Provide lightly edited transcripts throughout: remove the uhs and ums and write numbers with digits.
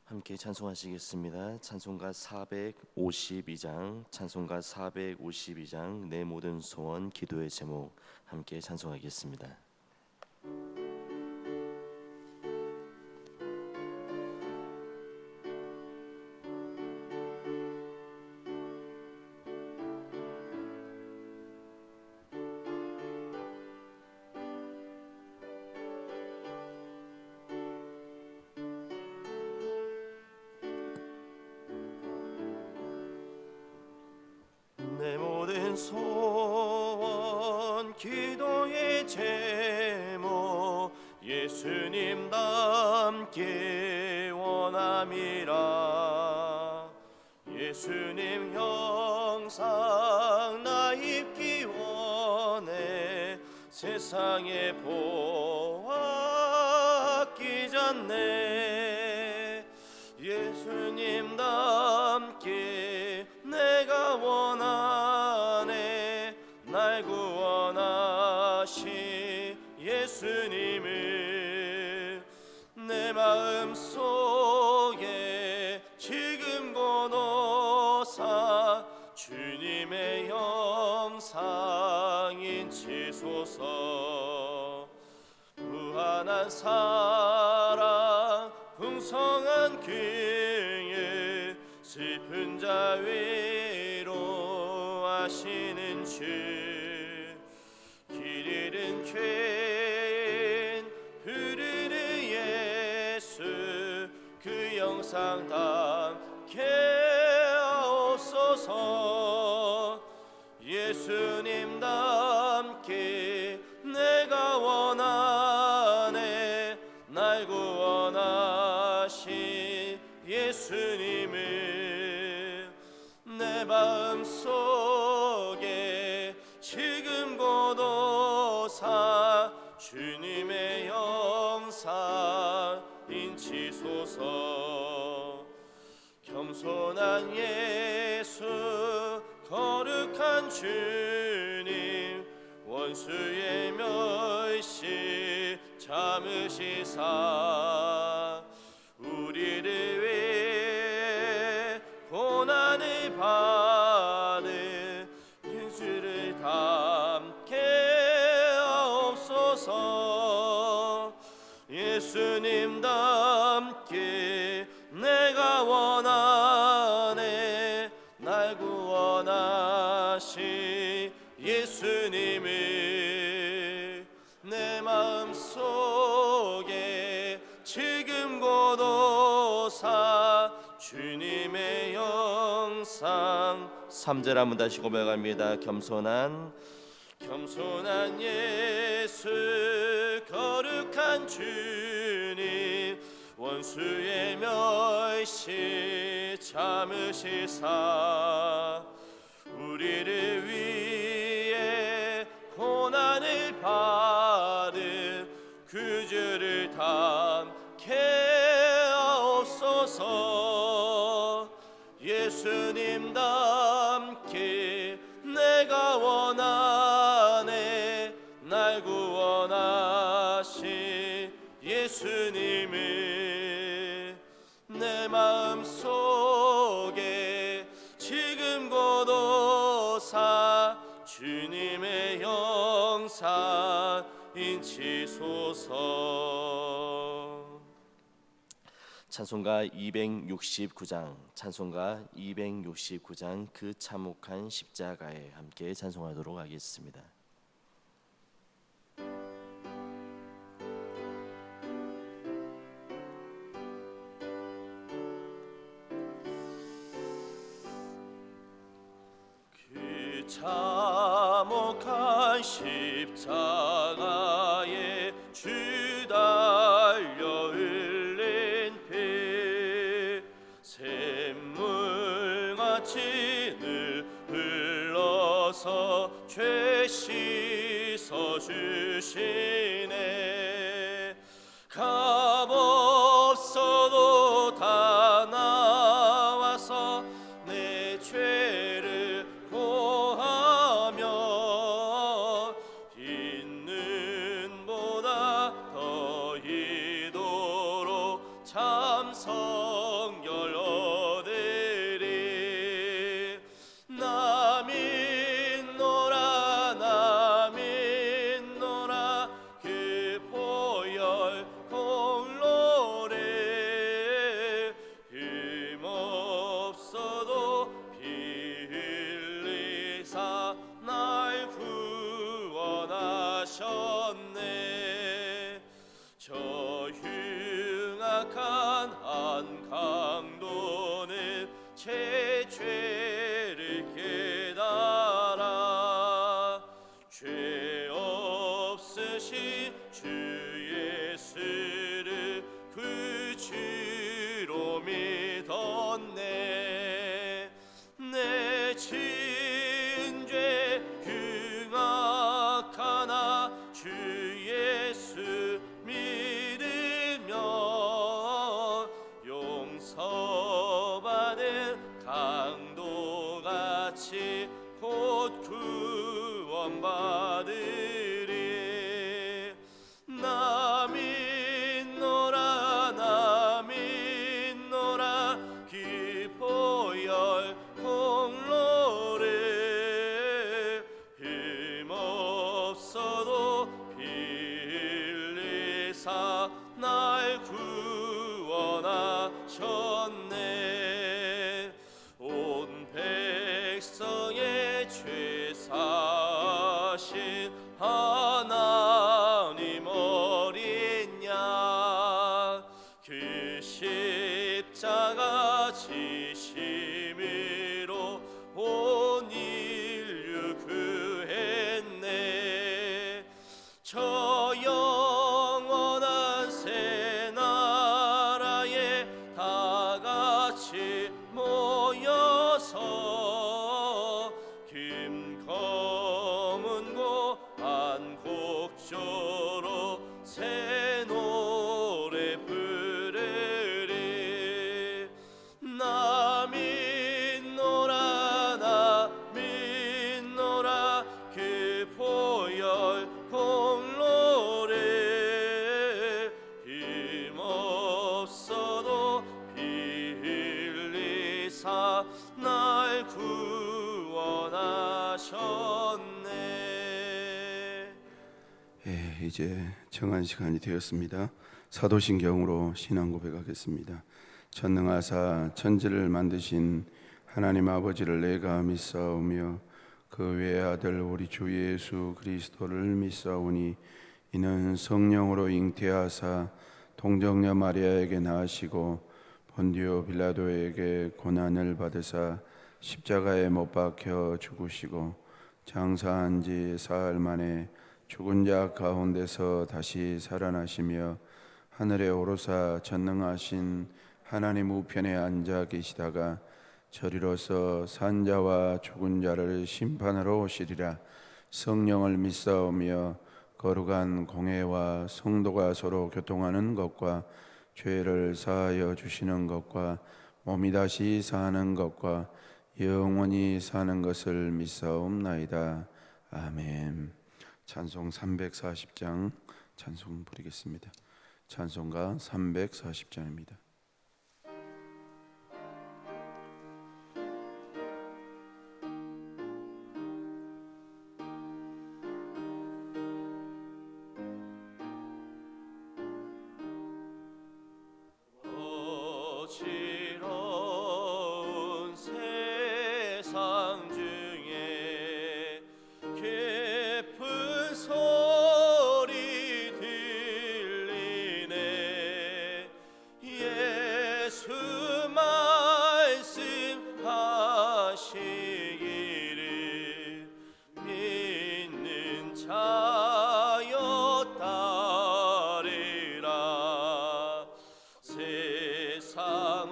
함께 찬송하시겠습니다. 찬송가 452장, 찬송가 452장 내 모든 소원 기도의 제목 함께 찬송하겠습니다. 내 모든 소원 기도의 제목 예수님 닮게 원함이라. 예수님 형상 나 입기 원해 세상에 보았기 전에. 예수님 닮게 내가 원하네. 날 구원하신 예수님을 내 마음속에 지금 고노사 주님의 영상 인치소서. 무한한 사랑 풍성한 긍휼 슬픈 자 위로하시는 주. 길 잃은 죄인 부르는 예수 그 영상 담게 하옵소서. 예수님 닮게 내가 원하네. 날 구원하신 예수님을 내 마음속에 지금 고도사 주님의 영상 인치소서. 겸손한 예수 거룩한 주님 원수의 멸시 참으시사 우리를 위해 고난을 받은 예수를 담게 하옵소서. 예수님 닮게 내가 원하네. 날 구원하신 예수님을 내 마음속에 지금 고도사 주님의 영상. 3절 한번 다시 고백합니다. 겸손한 예수 거룩한 주님 원수의 멸시 참으시사 우리를 위해 고난을 받은 그 주를 담게 하옵소서. 예수님 닮게 내가 원하네. 날 구원하신 예수님을 내 마음속에 지금 고도사 주님의 영상 인치소서. 찬송가 269장 그 참혹한 십자가에 함께 찬송하도록 하겠습니다. 그 참혹한 십자가에 주 달려 흘린 피 샘물같이 늘 흘러서 죄 씻어 주시네. 값없어도 다 나와서 내 죄를 고하며 있는 보다 더 이도록 참선 약한 한 강도는 제 죄를 깨달아 죄 없으신 주 예수를 그 주로 믿었네. 내 진죄 흉악하나 주 예수 믿으며 용서받은 강도같이 곧 구원받으리. 나 믿노라 나 믿노라 기뻐열 공로를 힘없어도 피 흘리사 날 구원하셨네. 온 백성의 죄 사신 하나님 어린 양 그 십자가 지심으로 온 인류 구했네. 저 영원한 새 나라에 다 같이 모여서 금 검은고 안곡조로 새 노래 부르리. 나 믿노라 나 믿노라 그 보혈 공로를 힘없어도 피 흘리사 날 구원하셨네. 이제 정한 시간이 되었습니다. 사도신경으로 신앙 고백하겠습니다. 전능하사 천지를 만드신 하나님 아버지를 내가 믿사오며 그 외아들 우리 주 예수 그리스도를 믿사오니 이는 성령으로 잉태하사 동정녀 마리아에게 낳으시고 본디오 빌라도에게 고난을 받으사 십자가에 못 박혀 죽으시고 장사한 지 사흘 만에 죽은 자 가운데서 다시 살아나시며 하늘에 오르사 전능하신 하나님 우편에 앉아 계시다가 저리로서 산자와 죽은 자를 심판하러 오시리라. 성령을 믿사오며 거룩한 공회와 성도가 서로 교통하는 것과 죄를 사하여 주시는 것과 몸이 다시 사는 것과 영원히 사는 것을 믿사옵나이다. 아멘. 찬송 340장 찬송 부르겠습니다. 찬송가 340장입니다. 어지러운 세상 중에 깊은 소리 들리네. 예수 말씀하시기를 믿는 자여 따르라. 세상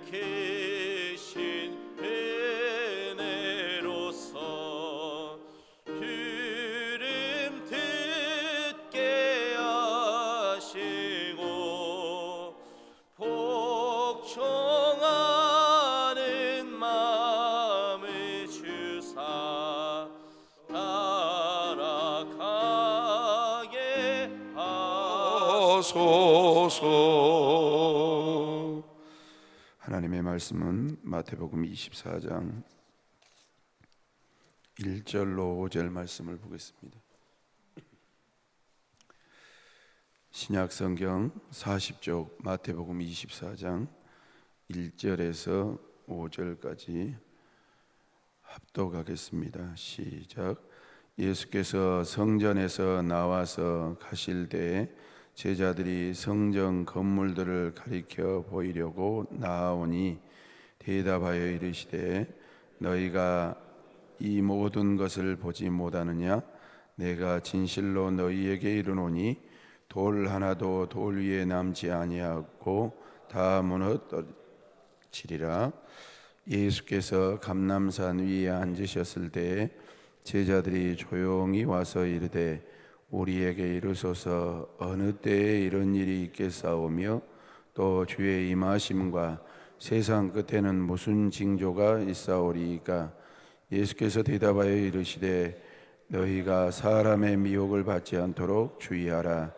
계신 은혜로서 들음 듣게 하시고 복종하는 마음을 주사 따라가게 하소서. 하나님의 말씀은 마태복음 24장 1절로 5절 말씀을 보겠습니다. 신약성경 40쪽 마태복음 24장 1절에서 5절까지 합독하겠습니다. 시작. 예수께서 성전에서 나와서 가실 때에 제자들이 성전 건물들을 가리켜 보이려고 나아오니 대답하여 이르시되 너희가 이 모든 것을 보지 못하느냐? 내가 진실로 너희에게 이르노니 돌 하나도 돌 위에 남지 아니하고 다 무너뜨리리라. 예수께서 감람산 위에 앉으셨을 때에 제자들이 조용히 와서 이르되 우리에게 이르소서 어느 때에 이런 일이 있겠사오며 또 주의 임하심과 세상 끝에는 무슨 징조가 있사오리이까? 예수께서 대답하여 이르시되 너희가 사람의 미혹을 받지 않도록 주의하라.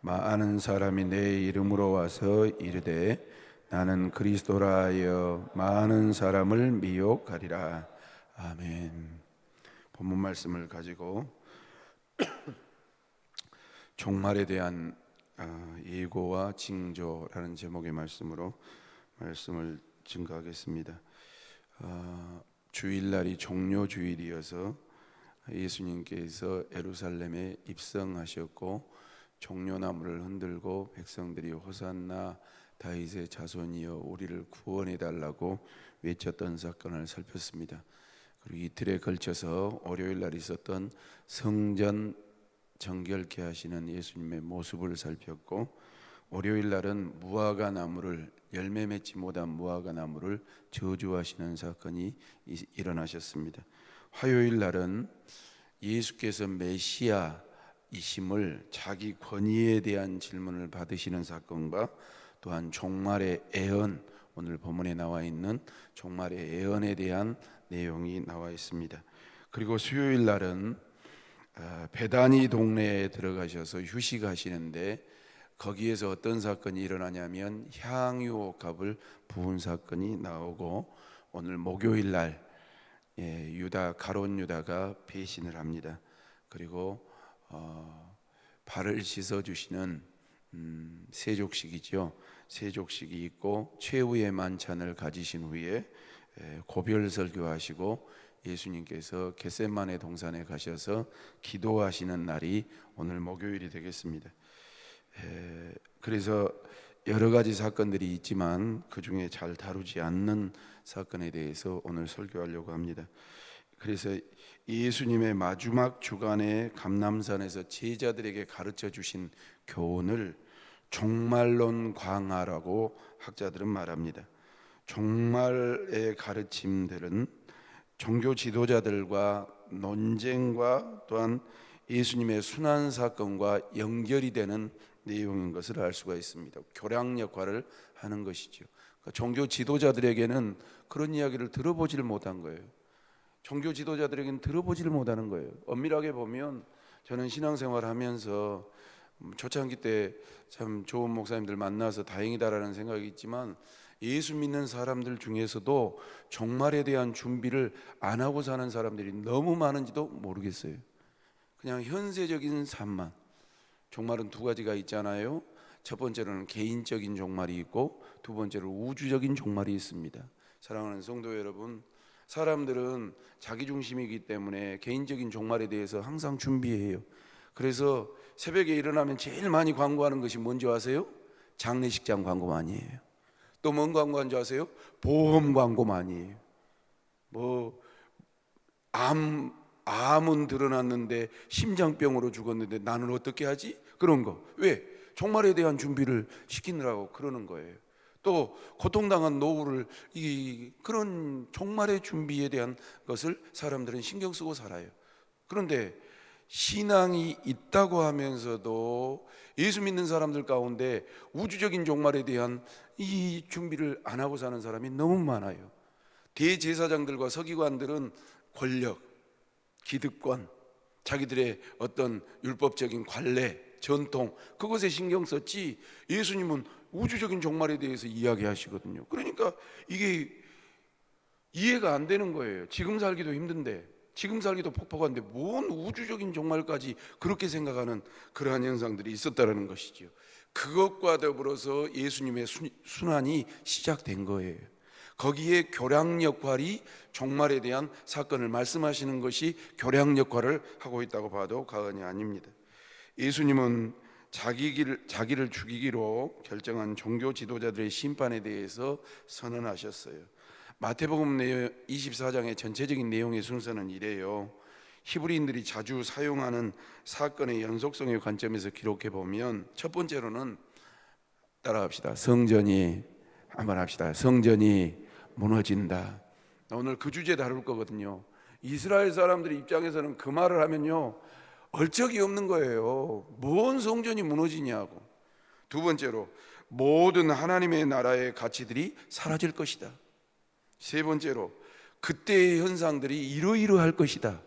많은 사람이 내 이름으로 와서 이르되 나는 그리스도라 하여 많은 사람을 미혹하리라. 아멘. 본문 말씀을 가지고 종말에 대한 예고와 징조라는 제목의 말씀으로 말씀을 증거하겠습니다. 주일날이 종료주일이어서 예수님께서 예루살렘에 입성하셨고 종려나무를 흔들고 백성들이 호산나 다윗의 자손이여 우리를 구원해 달라고 외쳤던 사건을 살폈습니다. 그리고 이틀에 걸쳐서 월요일날 있었던 성전 정결케 하시는 예수님의 모습을 살폈고, 월요일날은 무화과 나무를 열매 맺지 못한 무화과 나무를 저주하시는 사건이 일어나셨습니다. 화요일날은 예수께서 메시아이심을 자기 권위에 대한 질문을 받으시는 사건과 또한 종말의 애언, 오늘 본문에 나와 있는 종말의 애언에 대한 내용이 나와 있습니다. 그리고 수요일 날은 베다니 동네에 들어가셔서 휴식하시는데 거기에서 어떤 사건이 일어나냐면 향유옥합을 부은 사건이 나오고, 오늘 목요일 날 가룟 유다가 배신을 합니다. 그리고 발을 씻어 주시는 세족식이죠. 세족식이 있고 최후의 만찬을 가지신 후에 고별 설교하시고 예수님께서 겟세마네 동산에 가셔서 기도하시는 날이 오늘 목요일이 되겠습니다. 그래서 여러 가지 사건들이 있지만 그 중에 잘 다루지 않는 사건에 대해서 오늘 설교하려고 합니다. 그래서 예수님의 마지막 주간에 감람산에서 제자들에게 가르쳐 주신 교훈을 종말론 강화라고 학자들은 말합니다. 종말의 가르침들은 종교 지도자들과 논쟁과 또한 예수님의 순환 사건과 연결이 되는 내용인 것을 알 수가 있습니다. 교량 역할을 하는 것이죠. 그러니까 종교 지도자들에게는 그런 이야기를 들어보질 못한 거예요. 종교 지도자들에게는 들어보질 못하는 거예요. 엄밀하게 보면 저는 신앙생활 하면서 초창기 때 참 좋은 목사님들 만나서 다행이다라는 생각이 있지만, 예수 믿는 사람들 중에서도 종말에 대한 준비를 안 하고 사는 사람들이 너무 많은지도 모르겠어요. 그냥 현세적인 삶만. 종말은 두 가지가 있잖아요. 첫 번째로는 개인적인 종말이 있고, 두 번째로 우주적인 종말이 있습니다. 사랑하는 성도 여러분, 사람들은 자기 중심이기 때문에 개인적인 종말에 대해서 항상 준비해요. 그래서 새벽에 일어나면 제일 많이 광고하는 것이 뭔지 아세요? 장례식장 광고 많이 해요. 또 뭔 광고하는 줄 아세요? 보험 광고 많이 해요. 암은 드러났는데 심장병으로 죽었는데 나는 어떻게 하지? 그런 거. 왜? 종말에 대한 준비를 시키느라고 그러는 거예요. 또 고통당한 노후를 그런 종말의 준비에 대한 것을 사람들은 신경 쓰고 살아요. 그런데 신앙이 있다고 하면서도 예수 믿는 사람들 가운데 우주적인 종말에 대한 이 준비를 안 하고 사는 사람이 너무 많아요. 대제사장들과 서기관들은 권력, 기득권, 자기들의 어떤 율법적인 관례, 전통, 그것에 신경 썼지 예수님은 우주적인 종말에 대해서 이야기하시거든요. 그러니까 이게 이해가 안 되는 거예요. 지금 살기도 힘든데, 지금 살기도 퍽퍽한데 뭔 우주적인 종말까지 그렇게 생각하는 그러한 현상들이 있었다는 것이죠. 그것과 더불어서 예수님의 순환이 시작된 거예요. 거기에 교량 역할이 종말에 대한 사건을 말씀하시는 것이 교량 역할을 하고 있다고 봐도 과언이 아닙니다. 예수님은 자기를 죽이기로 결정한 종교 지도자들의 심판에 대해서 선언하셨어요. 마태복음 24장의 전체적인 내용의 순서는 이래요. 히브리인들이 자주 사용하는 사건의 연속성의 관점에서 기록해 보면 첫 번째로는 따라합시다. 성전이 무너진다. 오늘 그 주제 다룰 거거든요. 이스라엘 사람들 입장에서는 그 말을 하면요 얼척이 없는 거예요. 뭔 성전이 무너지냐고. 두 번째로 모든 하나님의 나라의 가치들이 사라질 것이다. 세 번째로 그때의 현상들이 이러이러할 것이다.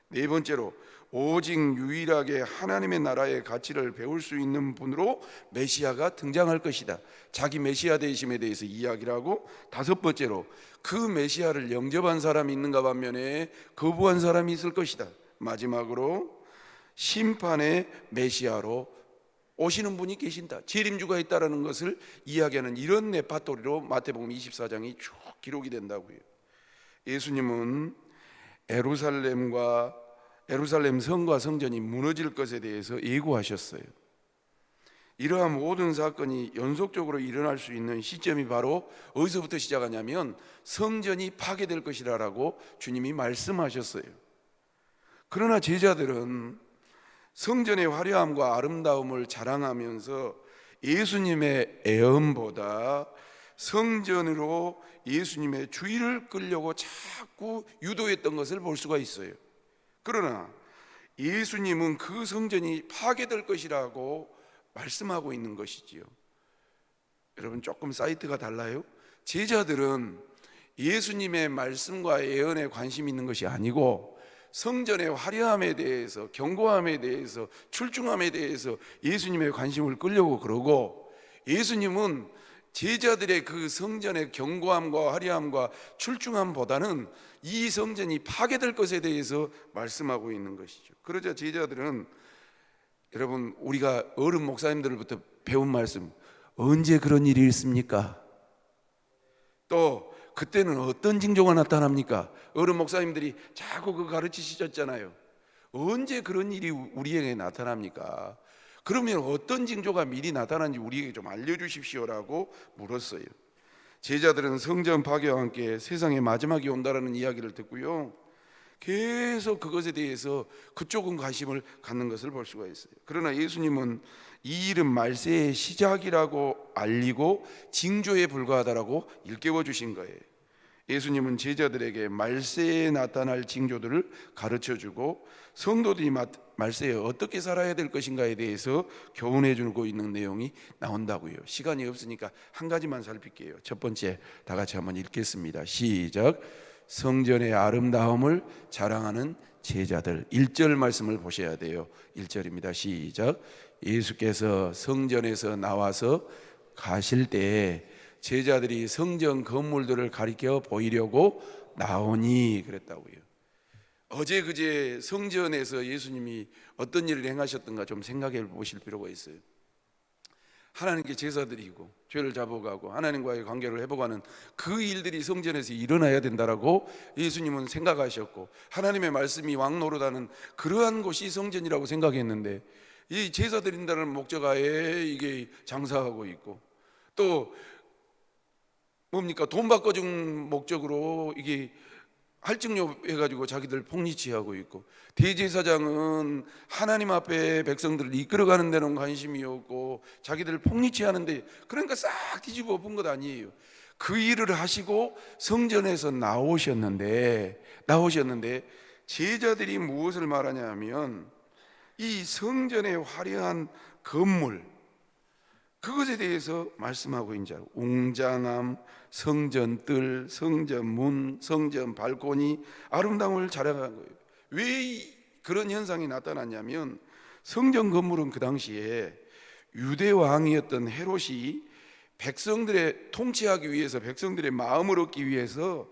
네 번째로 오직 유일하게 하나님의 나라의 가치를 배울 수 있는 분으로 메시아가 등장할 것이다. 자기 메시아 되심에 대해서 이야기를 하고, 다섯 번째로 그 메시아를 영접한 사람이 있는가 반면에 거부한 사람이 있을 것이다. 마지막으로 심판의 메시아로 오시는 분이 계신다. 재림주가 있다라는 것을 이야기하는 이런 레파토리로 마태복음 24장이 쭉 기록이 된다고요. 예수님은 예루살렘 성과 성전이 무너질 것에 대해서 예고하셨어요. 이러한 모든 사건이 연속적으로 일어날 수 있는 시점이 바로 어디서부터 시작하냐면 성전이 파괴될 것이라고 주님이 말씀하셨어요. 그러나 제자들은 성전의 화려함과 아름다움을 자랑하면서 예수님의 애언보다 성전으로 예수님의 주의를 끌려고 자꾸 유도했던 것을 볼 수가 있어요. 그러나 예수님은 그 성전이 파괴될 것이라고 말씀하고 있는 것이지요. 여러분 조금 사이트가 달라요. 제자들은 예수님의 말씀과 예언에 관심이 있는 것이 아니고 성전의 화려함에 대해서, 견고함에 대해서, 출중함에 대해서 예수님의 관심을 끌려고 그러고, 예수님은 제자들의 그 성전의 견고함과 화려함과 출중함보다는 이 성전이 파괴될 것에 대해서 말씀하고 있는 것이죠. 그러자 제자들은, 여러분 우리가 어른 목사님들부터 배운 말씀, 언제 그런 일이 있습니까? 또 그때는 어떤 징조가 나타납니까? 어른 목사님들이 자꾸 그 가르치셨잖아요. 언제 그런 일이 우리에게 나타납니까? 그러면 어떤 징조가 미리 나타나는지 우리에게 좀 알려주십시오라고 물었어요. 제자들은 성전 파괴와 함께 세상의 마지막이 온다라는 이야기를 듣고요, 계속 그것에 대해서 그쪽은 관심을 갖는 것을 볼 수가 있어요. 그러나 예수님은 이 일은 말세의 시작이라고 알리고 징조에 불과하다라고 일깨워 주신 거예요. 예수님은 제자들에게 말세에 나타날 징조들을 가르쳐주고 성도들이 말세에 어떻게 살아야 될 것인가에 대해서 교훈해 주고 있는 내용이 나온다고요. 시간이 없으니까 한 가지만 살필게요. 첫 번째, 다 같이 한번 읽겠습니다. 시작. 성전의 아름다움을 자랑하는 제자들. 1절 말씀을 보셔야 돼요. 1절입니다. 시작. 예수께서 성전에서 나와서 가실 때에 제자들이 성전 건물들을 가리켜 보이려고 나오니 그랬다고요. 어제 그제 성전에서 예수님이 어떤 일을 행하셨던가 좀 생각해 보실 필요가 있어요. 하나님께 제사드리고 죄를 잡아가고 하나님과의 관계를 회복하는 그 일들이 성전에서 일어나야 된다라고 예수님은 생각하셨고, 하나님의 말씀이 왕노릇하는 그러한 곳이 성전이라고 생각했는데, 이 제사드린다는 목적하에 이게 장사하고 있고, 또 뭡니까? 돈 바꿔준 목적으로 이게 할증료 해가지고 자기들 폭리취하고 있고, 대제사장은 하나님 앞에 백성들을 이끌어가는 데는 관심이 없고 자기들 폭리취하는데, 그러니까 싹 뒤집어 엎은 것 아니에요. 그 일을 하시고 성전에서 나오셨는데 제자들이 무엇을 말하냐 하면 이 성전의 화려한 건물, 그것에 대해서 말씀하고 있는 줄, 웅장함, 성전 뜰, 성전 문, 성전 발코니, 아름다움을 자랑한 거예요. 왜 그런 현상이 나타났냐면, 성전 건물은 그 당시에 유대 왕이었던 헤롯이 백성들의 통치하기 위해서, 백성들의 마음을 얻기 위해서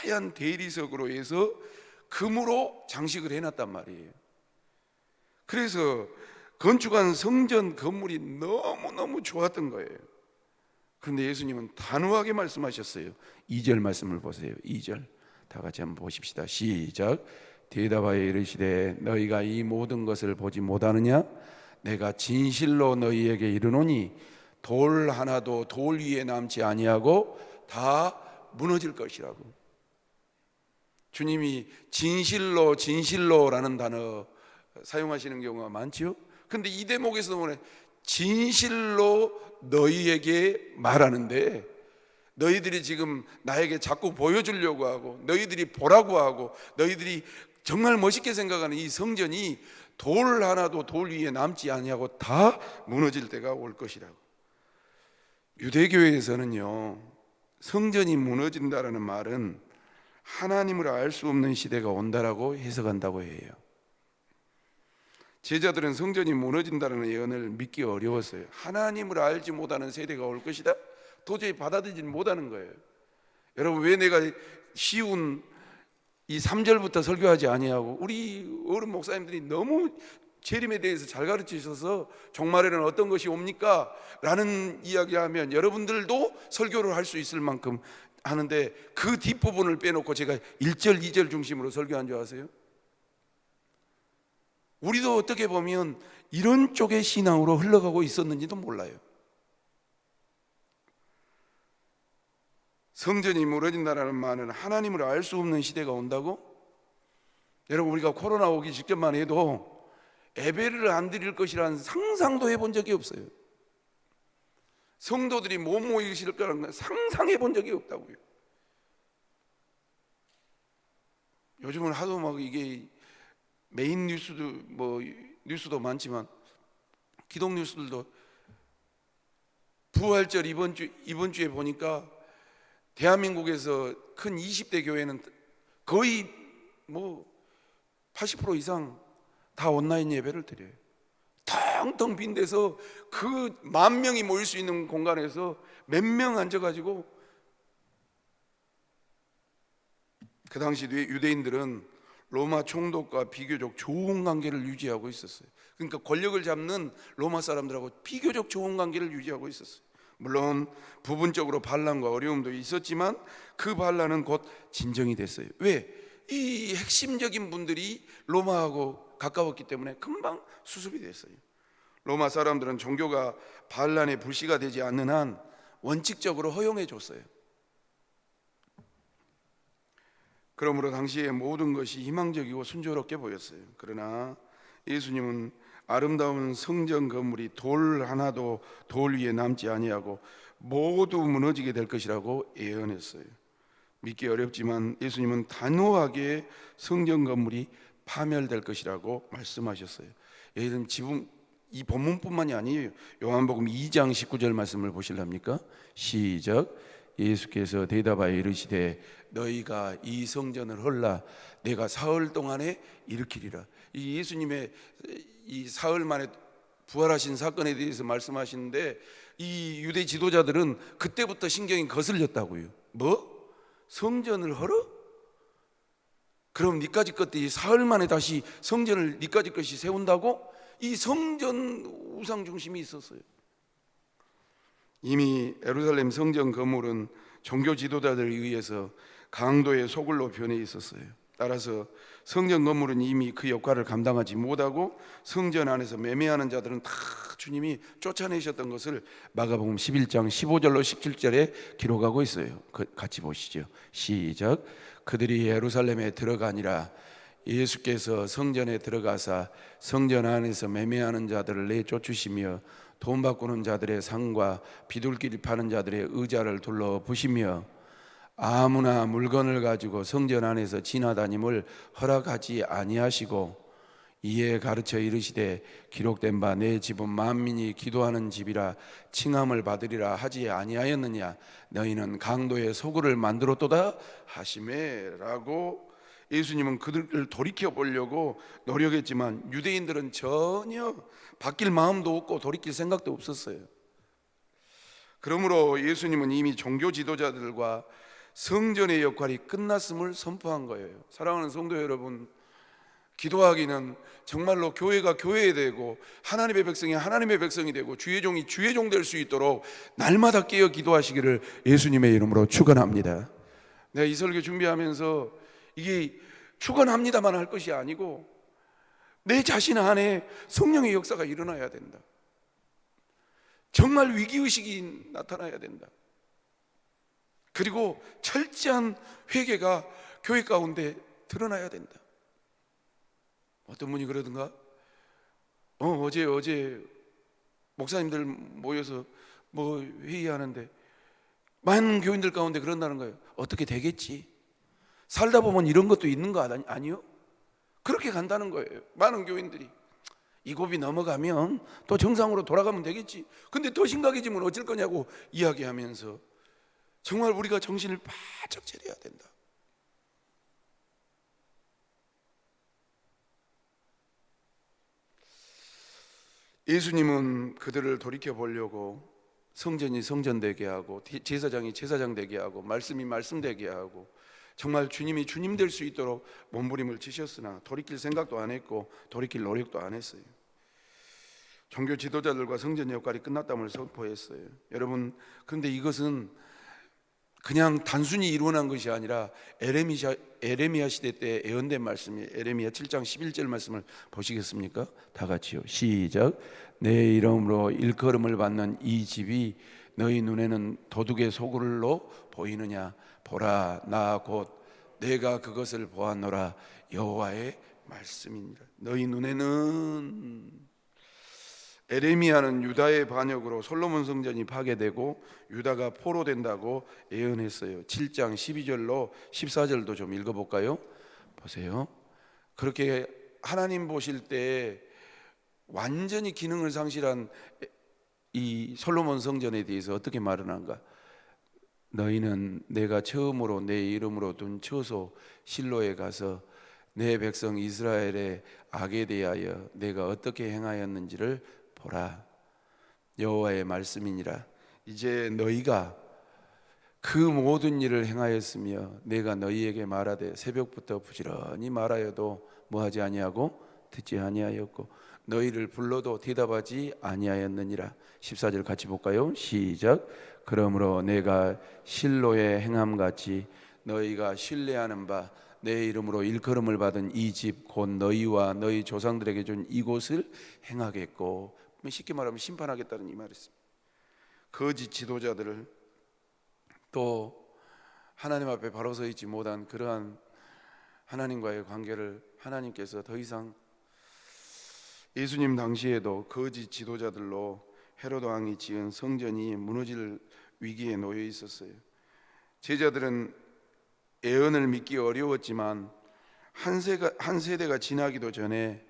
하얀 대리석으로 해서 금으로 장식을 해놨단 말이에요. 그래서 건축한 성전 건물이 너무너무 좋았던 거예요. 그런데 예수님은 단호하게 말씀하셨어요. 2절 말씀을 보세요. 2절 다 같이 한번 보십시다. 시작. 대답하여 이르시되 너희가 이 모든 것을 보지 못하느냐? 내가 진실로 너희에게 이르노니 돌 하나도 돌 위에 남지 아니하고 다 무너질 것이라고. 주님이 진실로라는 단어 사용하시는 경우가 많죠. 근데 이 대목에서 보면 진실로 너희에게 말하는데, 너희들이 지금 나에게 자꾸 보여주려고 하고, 너희들이 보라고 하고, 너희들이 정말 멋있게 생각하는 이 성전이 돌 하나도 돌 위에 남지 아니하고 다 무너질 때가 올 것이라고. 유대교회에서는요, 성전이 무너진다라는 말은 하나님을 알 수 없는 시대가 온다라고 해석한다고 해요. 제자들은 성전이 무너진다는 예언을 믿기 어려웠어요. 하나님을 알지 못하는 세대가 올 것이다? 도저히 받아들이지 못하는 거예요. 여러분, 왜 내가 쉬운 이 3절부터 설교하지 아니하고, 우리 어른 목사님들이 너무 재림에 대해서 잘 가르치셔서 종말에는 어떤 것이 옵니까? 라는 이야기하면 여러분들도 설교를 할 수 있을 만큼 하는데, 그 뒷부분을 빼놓고 제가 1절 2절 중심으로 설교한 줄 아세요? 우리도 어떻게 보면 이런 쪽의 신앙으로 흘러가고 있었는지도 몰라요. 성전이 무너진다는 말은 하나님을 알 수 없는 시대가 온다고? 여러분, 우리가 코로나 오기 직전만 해도 예배를 안 드릴 것이라는 상상도 해본 적이 없어요. 성도들이 못 모이실 거라는 건 상상해 본 적이 없다고요. 요즘은 하도 막 이게 메인 뉴스도 많지만 기독 뉴스들도 부활절 이번 주에 보니까 대한민국에서 큰 20대 교회는 거의 80% 이상 다 온라인 예배를 드려요. 텅텅 빈 데서 그 10,000명이 모일 수 있는 공간에서 몇 명 앉아가지고, 그 당시 유대인들은 로마 총독과 비교적 좋은 관계를 유지하고 있었어요. 그러니까 권력을 잡는 로마 사람들하고 비교적 좋은 관계를 유지하고 있었어요. 물론 부분적으로 반란과 어려움도 있었지만 그 반란은 곧 진정이 됐어요. 왜? 이 핵심적인 분들이 로마하고 가까웠기 때문에 금방 수습이 됐어요. 로마 사람들은 종교가 반란의 불씨가 되지 않는 한 원칙적으로 허용해 줬어요. 그러므로 당시의 모든 것이 희망적이고 순조롭게 보였어요. 그러나 예수님은 아름다운 성전 건물이 돌 하나도 돌 위에 남지 아니하고 모두 무너지게 될 것이라고 예언했어요. 믿기 어렵지만 예수님은 단호하게 성전 건물이 파멸될 것이라고 말씀하셨어요. 예를 들면 이 본문뿐만이 아니에요. 요한복음 2장 19절 말씀을 보실랍니까? 시작. 예수께서 대답하여 이르시되 너희가 이 성전을 헐라 내가 사흘 동안에 일으키리라. 이 예수님의 이 사흘 만에 부활하신 사건에 대해서 말씀하시는데, 이 유대 지도자들은 그때부터 신경이 거슬렸다고요. 뭐? 성전을 헐어? 그럼 니까지 것들이 사흘 만에 다시 성전을 니까지 것이 세운다고? 이 성전 우상 중심이 있었어요. 이미 예루살렘 성전 건물은 종교 지도자들에 의해서 강도의 소굴로 변해 있었어요. 따라서 성전 건물은 이미 그 역할을 감당하지 못하고 성전 안에서 매매하는 자들은 다 주님이 쫓아내셨던 것을 마가복음 11장 15절로 17절에 기록하고 있어요. 같이 보시죠. 시작. 그들이 예루살렘에 들어가니라. 예수께서 성전에 들어가사 성전 안에서 매매하는 자들을 내쫓으시며 돈 바꾸는 자들의 상과 비둘기를 파는 자들의 의자를 둘러 부시며 아무나 물건을 가지고 성전 안에서 지나다님을 허락하지 아니하시고 이에 가르쳐 이르시되 기록된 바 내 집은 만민이 기도하는 집이라 칭함을 받으리라 하지 아니하였느냐. 너희는 강도의 소굴을 만들었도다 하시매라고. 예수님은 그들을 돌이켜 보려고 노력했지만 유대인들은 전혀 바뀔 마음도 없고 돌이킬 생각도 없었어요. 그러므로 예수님은 이미 종교 지도자들과 성전의 역할이 끝났음을 선포한 거예요. 사랑하는 성도 여러분, 기도하기는 정말로 교회가 교회되고 하나님의 백성이 하나님의 백성이 되고 주의 종이 주의 종 될 수 있도록 날마다 깨어 기도하시기를 예수님의 이름으로 축원합니다. 내가 이 설교 준비하면서 이게 축원합니다만 할 것이 아니고 내 자신 안에 성령의 역사가 일어나야 된다. 정말 위기의식이 나타나야 된다. 그리고 철저한 회개가 교회 가운데 드러나야 된다. 어떤 분이 그러던가 어제 목사님들 모여서 뭐 회의하는데 많은 교인들 가운데 그런다는 거예요. 어떻게 되겠지? 살다 보면 이런 것도 있는 거 아니요? 그렇게 간다는 거예요. 많은 교인들이 이 고비 넘어가면 또 정상으로 돌아가면 되겠지. 근데 더 심각해지면 어쩔 거냐고 이야기하면서 정말 우리가 정신을 바짝 차려야 된다. 예수님은 그들을 돌이켜 보려고 성전이 성전 되게 하고 제사장이 제사장 되게 하고 말씀이 말씀 되게 하고 정말 주님이 주님 될 수 있도록 몸부림을 치셨으나 돌이킬 생각도 안 했고 돌이킬 노력도 안 했어요. 종교 지도자들과 성전 역할이 끝났다고 선포했어요. 여러분, 그런데 이것은 그냥 단순히 이루어난 것이 아니라 에레미야 시대 때 예언된 말씀이 에레미야 7장 11절 말씀을 보시겠습니까? 다 같이요. 시작. 내 이름으로 일컬음을 받는 이 집이 너희 눈에는 도둑의 소굴로 보이느냐? 보라, 나 곧 내가 그것을 보았노라. 여호와의 말씀입니다. 너희 눈에는. 에레미야는 유다의 반역으로 솔로몬 성전이 파괴되고 유다가 포로된다고 예언했어요. 7장 12절로 14절도 좀 읽어볼까요? 보세요. 그렇게 하나님 보실 때 완전히 기능을 상실한 이 솔로몬 성전에 대해서 어떻게 말을 한가? 너희는 내가 처음으로 내 이름으로 둔 처소 실로에 가서 내 백성 이스라엘의 악에 대하여 내가 어떻게 행하였는지를 보라. 여호와의 말씀이니라. 이제 너희가 그 모든 일을 행하였으며 내가 너희에게 말하되 새벽부터 부지런히 말하여도 뭐하지 아니하고 듣지 아니하였고 너희를 불러도 대답하지 아니하였느니라. 14절 같이 볼까요? 시작. 그러므로 내가 실로의 행함같이 너희가 신뢰하는 바 내 이름으로 일컬음을 받은 이 집 곧 너희와 너희 조상들에게 준 이곳을 행하겠고, 쉽게 말하면 심판하겠다는 이 말이었습니다. 거짓 지도자들을 또 하나님 앞에 바로 서 있지 못한 그러한 하나님과의 관계를 하나님께서 더 이상, 예수님 당시에도 거짓 지도자들로 헤로드 왕이 지은 성전이 무너질 위기에 놓여 있었어요. 제자들은 예언을 믿기 어려웠지만 한 세대가 지나기도 전에,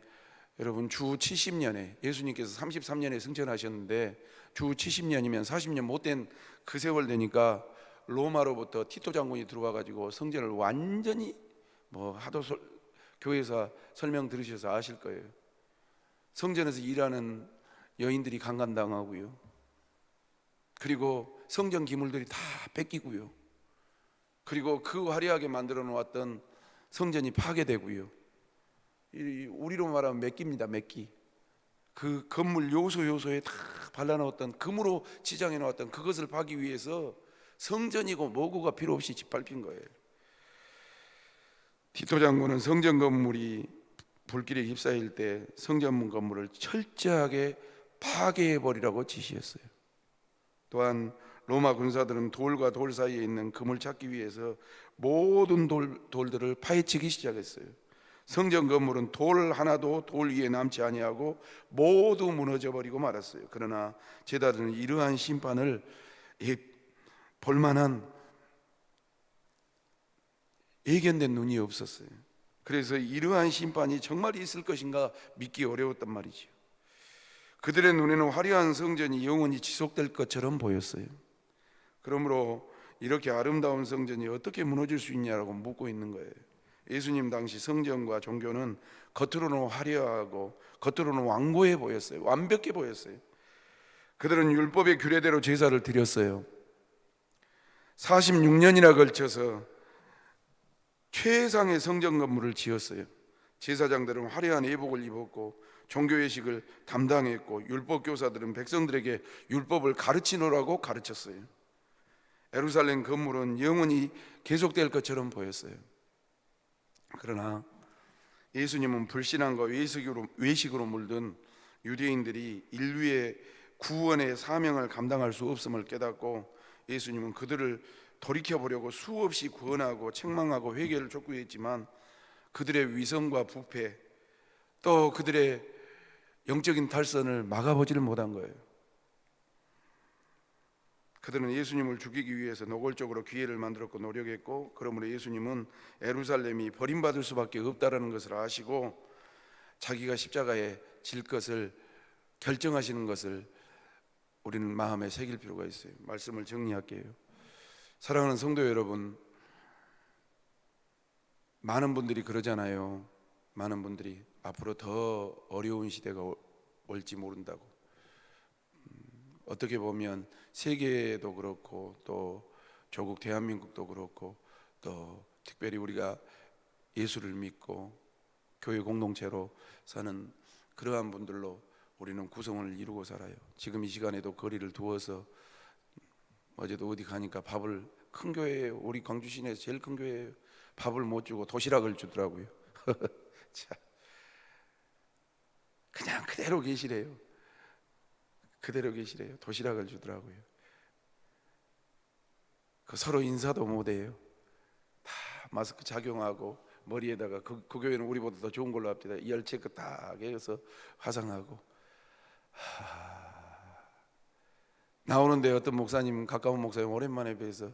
여러분, 주 70년에 예수님께서 33년에 승천하셨는데 주 70년이면 40년 못된 그 세월 되니까 로마로부터 티토 장군이 들어와 가지고 성전을 완전히 하도 교회에서 설명 들으셔서 아실 거예요. 성전에서 일하는 여인들이 강간당하고요. 그리고 성전 기물들이 다 뺏기고요. 그리고 그 화려하게 만들어 놓았던 성전이 파괴되고요. 우리로 말하면 메끼입니다. 메끼. 그 건물 요소에 다 발라놓았던, 금으로 치장해 놓았던 그것을 파기 위해서 성전이고 뭐고가 필요 없이 짓밟힌 거예요. 티토 장군은 성전 건물이 불길에 휩싸일 때 성전 건물을 철저하게 파괴해 버리라고 지시했어요. 또한 로마 군사들은 돌과 돌 사이에 있는 금을 찾기 위해서 모든 돌들을 파헤치기 시작했어요. 성전 건물은 돌 하나도 돌 위에 남지 아니하고 모두 무너져 버리고 말았어요. 그러나 제자들은 이러한 심판을 볼만한 예견된 눈이 없었어요. 그래서 이러한 심판이 정말 있을 것인가 믿기 어려웠단 말이죠. 그들의 눈에는 화려한 성전이 영원히 지속될 것처럼 보였어요. 그러므로 이렇게 아름다운 성전이 어떻게 무너질 수 있냐라고 묻고 있는 거예요. 예수님 당시 성전과 종교는 겉으로는 화려하고 겉으로는 완고해 보였어요. 완벽해 보였어요. 그들은 율법의 규례대로 제사를 드렸어요. 46년이나 걸쳐서 최상의 성전 건물을 지었어요. 제사장들은 화려한 예복을 입었고 종교예식을 담당했고 율법 교사들은 백성들에게 율법을 가르치노라고 가르쳤어요. 예루살렘 건물은 영원히 계속될 것처럼 보였어요. 그러나 예수님은 불신앙과 외식으로 물든 유대인들이 인류의 구원의 사명을 감당할 수 없음을 깨닫고 예수님은 그들을 돌이켜보려고 수없이 권하고 책망하고 회개를 촉구했지만 그들의 위선과 부패 또 그들의 영적인 탈선을 막아보지를 못한 거예요. 그들은 예수님을 죽이기 위해서 노골적으로 기회를 만들었고 노력했고, 그러므로 예수님은 예루살렘이 버림받을 수밖에 없다라는 것을 아시고 자기가 십자가에 질 것을 결정하시는 것을 우리는 마음에 새길 필요가 있어요. 말씀을 정리할게요. 사랑하는 성도 여러분, 많은 분들이 그러잖아요. 많은 분들이 앞으로 더 어려운 시대가 올지 모른다고. 어떻게 보면 세계도 그렇고 또 조국 대한민국도 그렇고 또 특별히 우리가 예수를 믿고 교회 공동체로 사는 그러한 분들로 우리는 구성원을 이루고 살아요. 지금 이 시간에도 거리를 두어서 어제도 어디 가니까 밥을, 큰 교회예요. 우리 광주 시내에서 제일 큰 교회예요. 밥을 못 주고 도시락을 주더라고요. 자, 그냥 그대로 계시래요. 그대로 계시래요. 도시락을 주더라고요. 그 서로 인사도 못해요. 다 마스크 착용하고 머리에다가 그 교회는 우리보다 더 좋은 걸로 합니다. 이열 체크 딱 해서 화상하고. 나오는데 어떤 목사님, 가까운 목사님 오랜만에 뵈서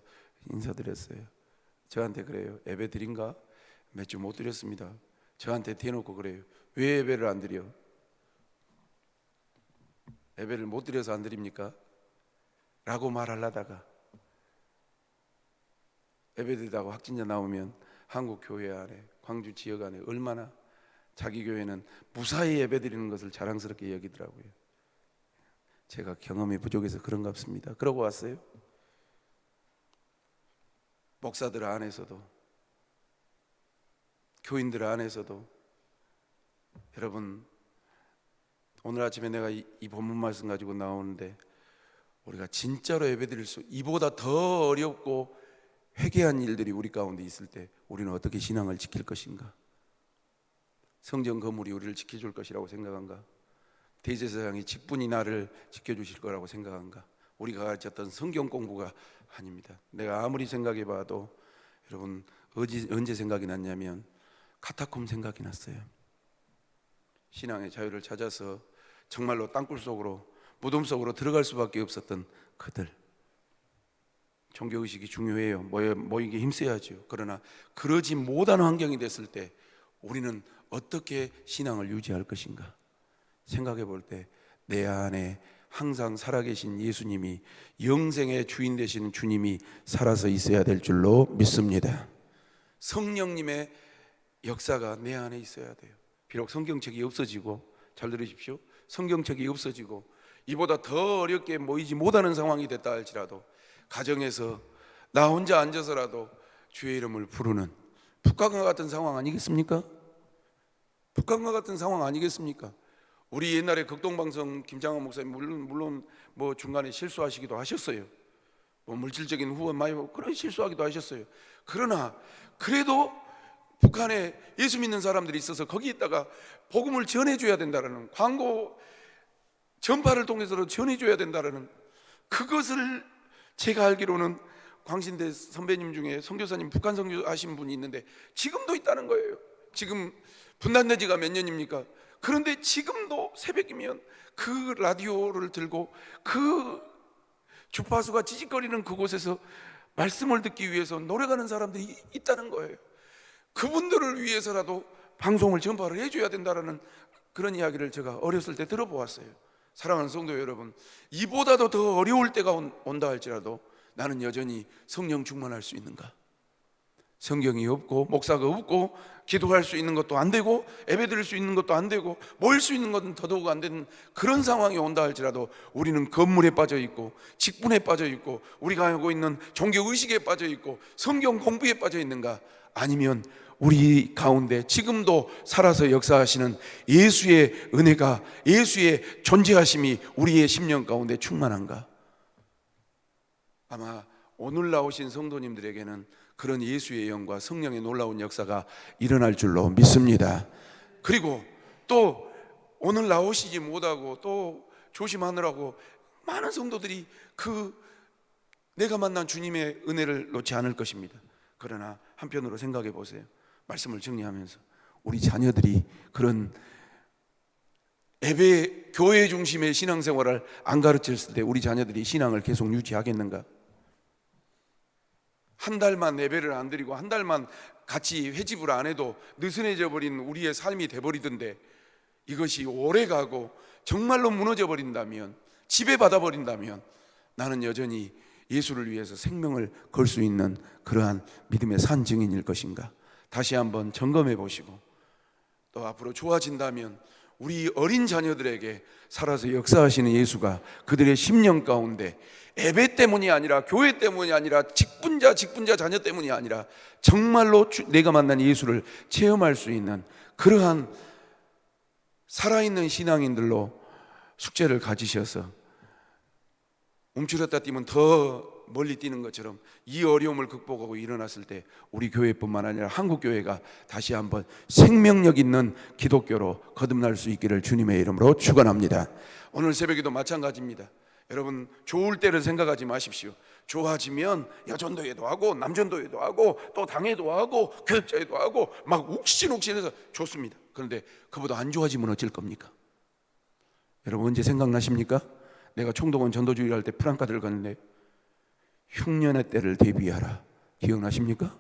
인사드렸어요. 저한테 그래요. 예배 드린가? 몇 주 못 드렸습니다. 저한테 대놓고 그래요. 왜 예배를 안 드려? 예배를 못 드려서 안 드립니까? 라고 말하려다가 예배 드리다가 확진자 나오면 한국 교회 안에, 광주 지역 안에 얼마나 자기 교회는 무사히 예배 드리는 것을 자랑스럽게 여기더라고요. 제가 경험이 부족해서 그런가 싶습니다. 그러고 왔어요. 목사들 안에서도, 교인들 안에서도, 여러분, 오늘 아침에 내가 이 본문 말씀 가지고 나오는데 우리가 진짜로 예배드릴 수, 이보다 더 어렵고 회개한 일들이 우리 가운데 있을 때 우리는 어떻게 신앙을 지킬 것인가? 성전 건물이 우리를 지켜줄 것이라고 생각한가? 대제사장이 직분이 나를 지켜주실 거라고 생각한가? 우리가 가르쳤던 성경 공부가 아닙니다. 내가 아무리 생각해 봐도 여러분, 언제 생각이 났냐면 카타콤 생각이 났어요. 신앙의 자유를 찾아서 정말로 땅굴 속으로, 무덤 속으로 들어갈 수밖에 없었던 그들. 종교의식이 중요해요. 모이기 힘써야죠. 그러나 그러지 못한 환경이 됐을 때 우리는 어떻게 신앙을 유지할 것인가? 생각해 볼 때 내 안에 항상 살아계신 예수님이, 영생의 주인 되시는 주님이 살아서 있어야 될 줄로 믿습니다. 성령님의 역사가 내 안에 있어야 돼요. 비록 성경책이 없어지고, 잘 들으십시오, 성경책이 없어지고 이보다 더 어렵게 모이지 못하는 상황이 됐다 할지라도 가정에서 나 혼자 앉아서라도 주의 이름을 부르는 북한과 같은 상황 아니겠습니까? 북한과 같은 상황 아니겠습니까? 우리 옛날에 극동방송 김장한 목사님 물론 뭐 중간에 실수하시기도 하셨어요. 뭐 물질적인 후원 많이, 그런 실수하기도 하셨어요. 그러나 그래도 북한에 예수 믿는 사람들이 있어서 거기에다가 복음을 전해줘야 된다라는, 광고 전파를 통해서 전해줘야 된다라는, 그것을 제가 알기로는 광신대 선배님 중에 선교사님, 북한 선교하신 분이 있는데 지금도 있다는 거예요. 지금 분단된 지가 몇 년입니까? 그런데 지금도 새벽이면 그 라디오를 들고 그 주파수가 찌직거리는 그곳에서 말씀을 듣기 위해서 노래가는 사람들이 있다는 거예요. 그분들을 위해서라도 방송을 전파를 해줘야 된다는 그런 이야기를 제가 어렸을 때 들어보았어요. 사랑하는 성도 여러분, 이보다도 더 어려울 때가 온다 할지라도 나는 여전히 성령 충만할 수 있는가? 성경이 없고 목사가 없고 기도할 수 있는 것도 안 되고 예배드릴 수 있는 것도 안 되고 모일 수 있는 것은 더더욱 안 되는 그런 상황이 온다 할지라도 우리는 건물에 빠져 있고 직분에 빠져 있고 우리가 하고 있는 종교의식에 빠져 있고 성경 공부에 빠져 있는가? 아니면 우리 가운데 지금도 살아서 역사하시는 예수의 은혜가, 예수의 존재하심이 우리의 심령 가운데 충만한가? 아마 오늘 나오신 성도님들에게는 그런 예수의 영과 성령의 놀라운 역사가 일어날 줄로 믿습니다. 그리고 또 오늘 나오시지 못하고 또 조심하느라고 많은 성도들이 그 내가 만난 주님의 은혜를 놓지 않을 것입니다. 그러나 한편으로 생각해 보세요. 말씀을 정리하면서 우리 자녀들이 그런 예배, 교회 중심의 신앙생활을 안 가르쳤을 때 우리 자녀들이 신앙을 계속 유지하겠는가? 한 달만 예배를 안 드리고 한 달만 같이 회집을 안 해도 느슨해져 버린 우리의 삶이 돼버리던데, 이것이 오래 가고 정말로 무너져 버린다면, 지배받아 버린다면 나는 여전히 예수를 위해서 생명을 걸 수 있는 그러한 믿음의 산 증인일 것인가? 다시 한번 점검해 보시고, 또 앞으로 좋아진다면 우리 어린 자녀들에게 살아서 역사하시는 예수가 그들의 심령 가운데 예배 때문이 아니라 교회 때문이 아니라 직분자 자녀 때문이 아니라 정말로 내가 만난 예수를 체험할 수 있는 그러한 살아있는 신앙인들로 숙제를 가지셔서 움츠렸다 뛰면 더 멀리 뛰는 것처럼 이 어려움을 극복하고 일어났을 때 우리 교회뿐만 아니라 한국 교회가 다시 한번 생명력 있는 기독교로 거듭날 수 있기를 주님의 이름으로 축원합니다. 오늘 새벽에도 마찬가지입니다. 여러분, 좋을 때를 생각하지 마십시오. 좋아지면 여전도회도 하고 남전도회도 하고 또 당회도 하고 교역자회도 하고 막 욱신욱신해서 좋습니다. 그런데 그보다 안 좋아지면 어쩔 겁니까? 여러분, 언제 생각나십니까? 내가 총동원 전도주의를 할 때 프랑카드를 갔는데 흉년의 때를 대비하라, 기억나십니까?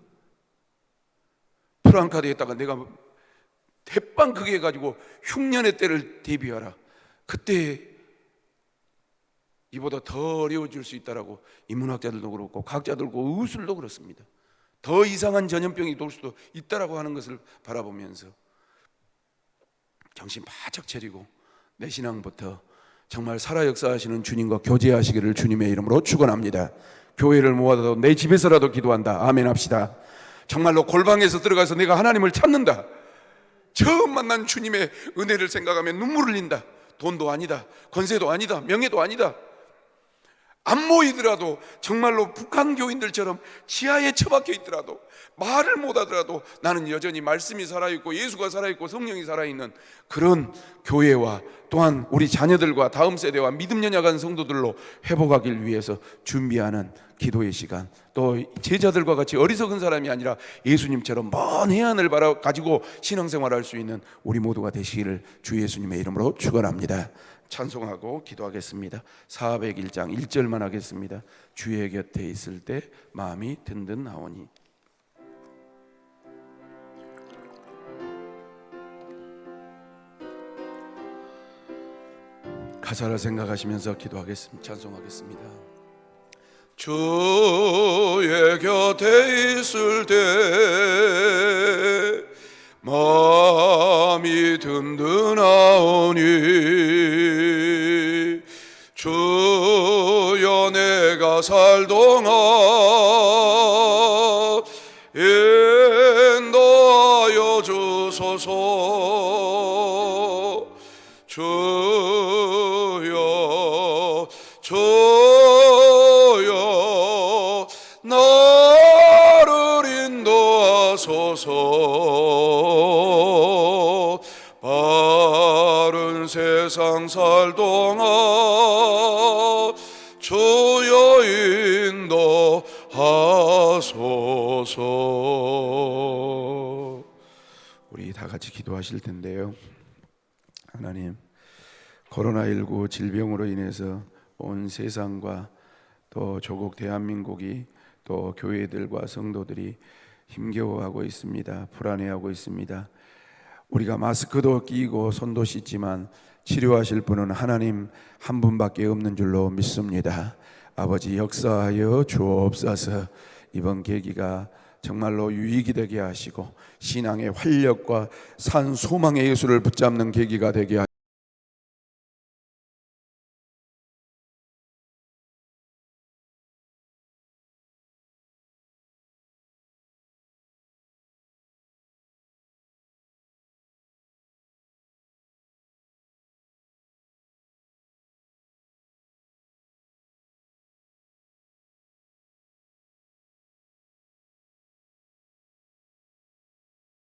프랑카드에다가 내가 대빵 크게 해가지고 흉년의 때를 대비하라. 그때 이보다 더 어려워질 수 있다라고 인문학자들도 그렇고 과학자들도 의술도 그렇습니다. 더 이상한 전염병이 돌 수도 있다라고 하는 것을 바라보면서 정신 바짝 차리고 내 신앙부터 정말 살아 역사하시는 주님과 교제하시기를 주님의 이름으로 축원합니다. 교회를 모아도 내 집에서라도 기도한다. 아멘 합시다. 정말로 골방에서 들어가서 내가 하나님을 찾는다. 처음 만난 주님의 은혜를 생각하면 눈물을 흘린다. 돈도 아니다, 권세도 아니다, 명예도 아니다. 안 모이더라도 정말로 북한 교인들처럼 지하에 처박혀 있더라도 말을 못하더라도 나는 여전히 말씀이 살아있고 예수가 살아있고 성령이 살아있는 그런 교회와 또한 우리 자녀들과 다음 세대와 믿음 연약한 성도들로 회복하기 위해서 준비하는 기도의 시간, 또 제자들과 같이 어리석은 사람이 아니라 예수님처럼 먼 해안을 가지고 신앙생활할 수 있는 우리 모두가 되시기를 주 예수님의 이름으로 축원합니다. 찬송하고 기도하겠습니다. 401장 1절만 하겠습니다. 주의 곁에 있을 때 마음이 든든하오니. 가사를 생각하시면서 기도하겠습니다. 찬송하겠습니다. 주의 곁에 있을 때 마음이 든든하오니 주여 내가 살 동안 인도하여 주소서. 주여 나를 인도하소서. 동안 주여 인도하소서. 우리 다 같이 기도하실 텐데요. 하나님, 코로나19 질병으로 인해서 온 세상과 또 조국 대한민국이 또 교회들과 성도들이 힘겨워하고 있습니다. 불안해하고 있습니다. 우리가 마스크도 끼고 손도 씻지만 치료하실 분은 하나님 한 분밖에 없는 줄로 믿습니다. 아버지, 역사하여 주옵소서. 이번 계기가 정말로 유익이 되게 하시고 신앙의 활력과 산 소망의 예수를 붙잡는 계기가 되게 하시고